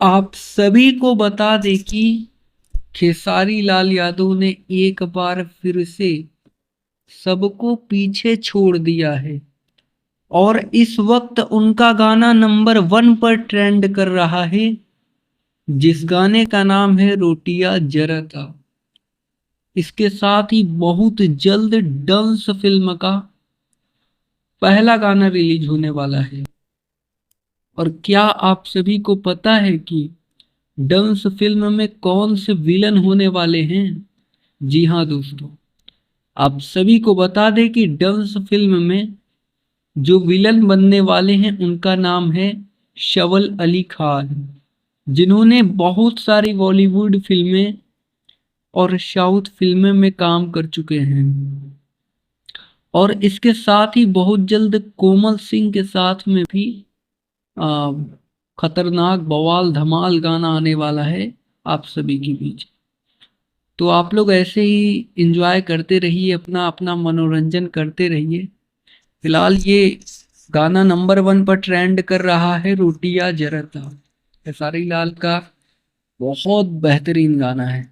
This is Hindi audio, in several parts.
आप सभी को बता दें कि खेसारी लाल यादव ने एक बार फिर से सबको पीछे छोड़ दिया है और इस वक्त उनका गाना नंबर 1 पर ट्रेंड कर रहा है, जिस गाने का नाम है रोटियां जरता। इसके साथ ही बहुत जल्द डंस फिल्म का पहला गाना रिलीज होने वाला है। और क्या आप सभी को पता है कि डंस फिल्म में कौन से विलन होने वाले हैं? जी हाँ दोस्तों, आप सभी को बता दें कि डंस फिल्म में जो विलन बनने वाले हैं उनका नाम है शवल अली खान, जिन्होंने बहुत सारी बॉलीवुड फिल्में और साउथ फिल्में में काम कर चुके हैं। और इसके साथ ही बहुत जल्द कोमल सिंह के साथ में भी आ, खतरनाक बवाल धमाल गाना आने वाला है आप सभी के बीच। तो आप लोग ऐसे ही इंजॉय करते रहिए, अपना अपना मनोरंजन करते रहिए। फिलहाल ये गाना नंबर 1 पर ट्रेंड कर रहा है, रोटियां जरता। खेसारी लाल का बहुत बेहतरीन गाना है।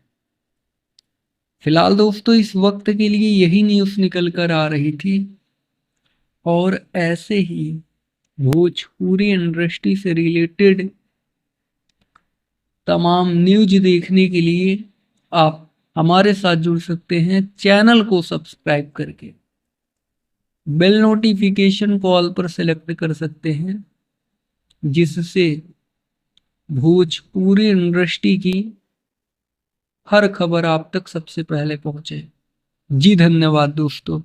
फिलहाल दोस्तों इस वक्त के लिए यही न्यूज़ निकल कर आ रही थी, और ऐसे ही भोजपुरी इंडस्ट्री से रिलेटेड तमाम न्यूज देखने के लिए आप हमारे साथ जुड़ सकते हैं चैनल को सब्सक्राइब करके। बेल नोटिफिकेशन को ऑल पर सेलेक्ट कर सकते हैं, जिससे भोजपुरी इंडस्ट्री की हर खबर आप तक सबसे पहले पहुंचे। जी धन्यवाद दोस्तों।